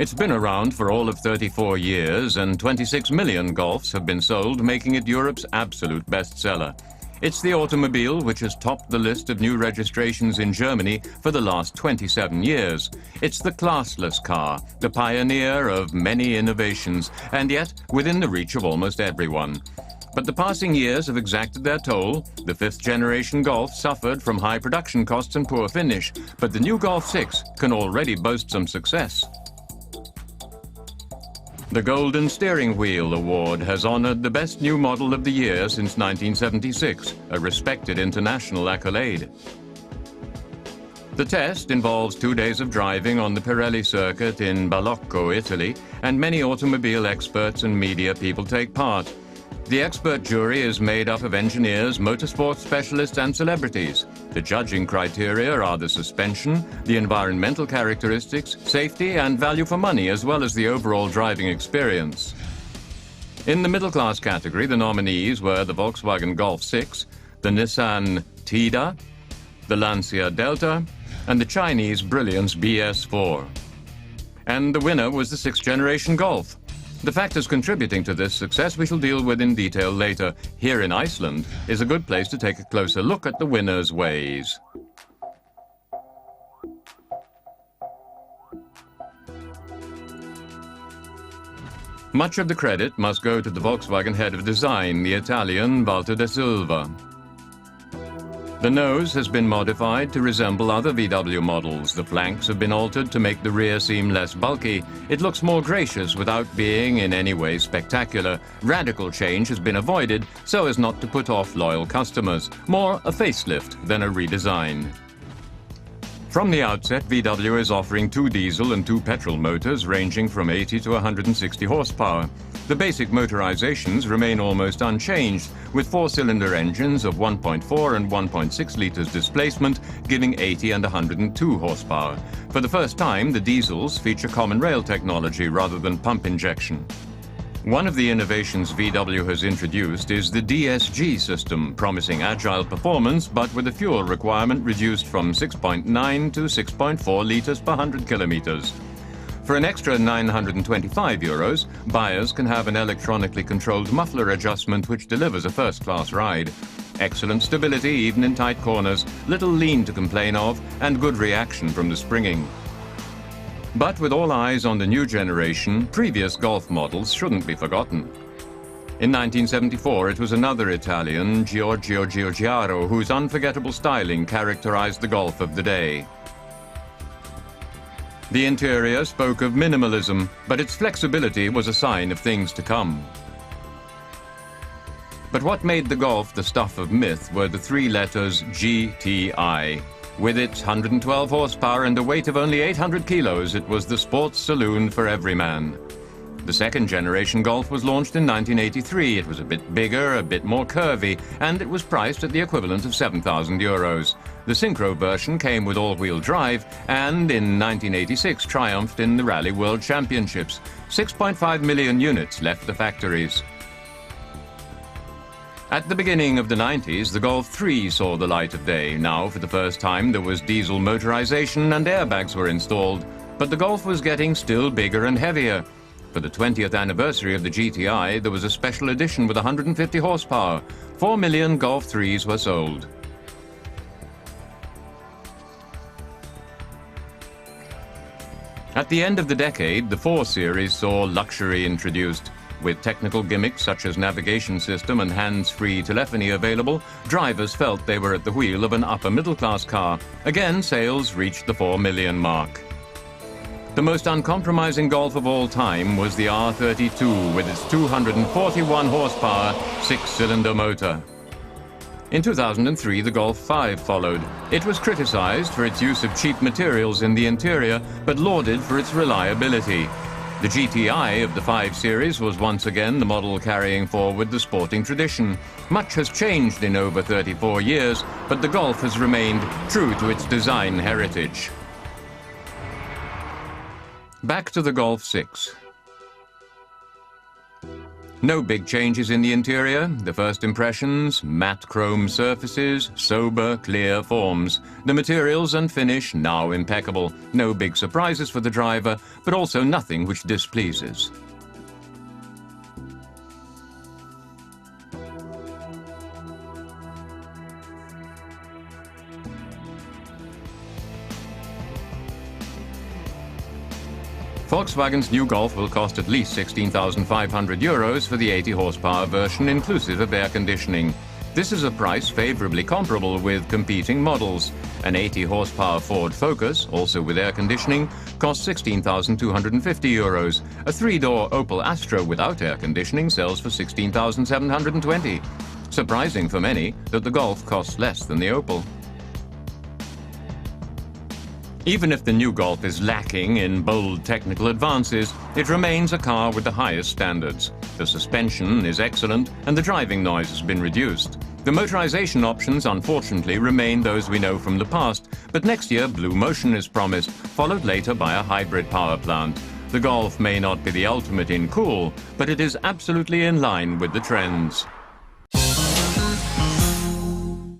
It's been around for all of 34 years, and 26 million Golfs have been sold, making it Europe's absolute bestseller. It's the automobile which has topped the list of new registrations in Germany for the last 27 years. It's the classless car, the pioneer of many innovations, and yet within the reach of almost everyone. But the passing years have exacted their toll. The fifth-generation Golf suffered from high production costs and poor finish, but the new Golf 6 can already boast some success. The Golden Steering Wheel Award has honored the best new model of the year since 1976, a respected international accolade. The test involves 2 days of driving on the Pirelli circuit in Ballocco, Italy, and many automobile experts and media people take part. The expert jury is made up of engineers, motorsport specialists, and celebrities. The judging criteria are the suspension, the environmental characteristics, safety, and value for money, as well as the overall driving experience. In the middle-class category, the nominees were the Volkswagen Golf 6, the Nissan Tida, the Lancia Delta, and the Chinese Brilliance BS4. And the winner was the sixth-generation Golf. The factors contributing to this success we shall deal with in detail later. Here in Iceland is a good place to take a closer look at the winner's ways. Much of the credit must go to the Volkswagen head of design, the Italian Walter de Silva. The nose has been modified to resemble other VW models. The flanks have been altered to make the rear seem less bulky. It looks more gracious without being in any way spectacular. Radical change has been avoided so as not to put off loyal customers. More a facelift than a redesign. From the outset, VW is offering 2 diesel and 2 petrol motors ranging from 80 to 160 horsepower. The basic motorizations remain almost unchanged, with 4-cylinder engines of 1.4 and 1.6 litres displacement, giving 80 and 102 horsepower. For the first time, the diesels feature common rail technology rather than pump injection. One of the innovations VW has introduced is the DSG system, promising agile performance, but with a fuel requirement reduced from 6.9 to 6.4 litres per 100 kilometres. For an extra €925, buyers can have an electronically controlled muffler adjustment which delivers a first-class ride. Excellent stability even in tight corners, little lean to complain of, and good reaction from the springing. But with all eyes on the new generation, previous Golf models shouldn't be forgotten. In 1974, it was another Italian, Giorgio Giugiaro, whose unforgettable styling characterized the Golf of the day. The interior spoke of minimalism, but its flexibility was a sign of things to come. But what made the Golf the stuff of myth were the 3 letters GTI. With its 112 horsepower and a weight of only 800 kilos, it was the sports saloon for every man. The second-generation Golf was launched in 1983. It was a bit bigger, a bit more curvy, and it was priced at the equivalent of €7,000. The Synchro version came with all-wheel drive and, in 1986, triumphed in the Rally World Championships. 6.5 million units left the factories. At the beginning of the 90s, the Golf 3 saw the light of day. Now, for the first time, there was diesel motorization and airbags were installed. But the Golf was getting still bigger and heavier. For the 20th anniversary of the GTI, there was a special edition with 150 horsepower. 4 million Golf 3s were sold. At the end of the decade, the 4 Series saw luxury introduced. With technical gimmicks such as navigation system and hands-free telephony available, drivers felt they were at the wheel of an upper-middle-class car. Again, sales reached the 4 million mark. The most uncompromising Golf of all time was the R32 with its 241 horsepower 6-cylinder motor. In 2003, the Golf 5 followed. It was criticized for its use of cheap materials in the interior, but lauded for its reliability. The GTI of the 5 Series was once again the model carrying forward the sporting tradition. Much has changed in over 34 years, but the Golf has remained true to its design heritage. Back to the Golf 6. No big changes in the interior. The first impressions, matte chrome surfaces, sober, clear forms. The materials and finish now impeccable. No big surprises for the driver, but also nothing which displeases. Volkswagen's new Golf will cost at least €16,500 for the 80 horsepower version, inclusive of air conditioning. This is a price favorably comparable with competing models. An 80 horsepower Ford Focus, also with air conditioning, costs €16,250. A three-door Opel Astra without air conditioning sells for €16,720. Surprising for many that the Golf costs less than the Opel. Even if the new Golf is lacking in bold technical advances, it remains a car with the highest standards. The suspension is excellent and the driving noise has been reduced. The motorization options unfortunately remain those we know from the past, but next year Blue Motion is promised, followed later by a hybrid power plant. The Golf may not be the ultimate in cool, but it is absolutely in line with the trends.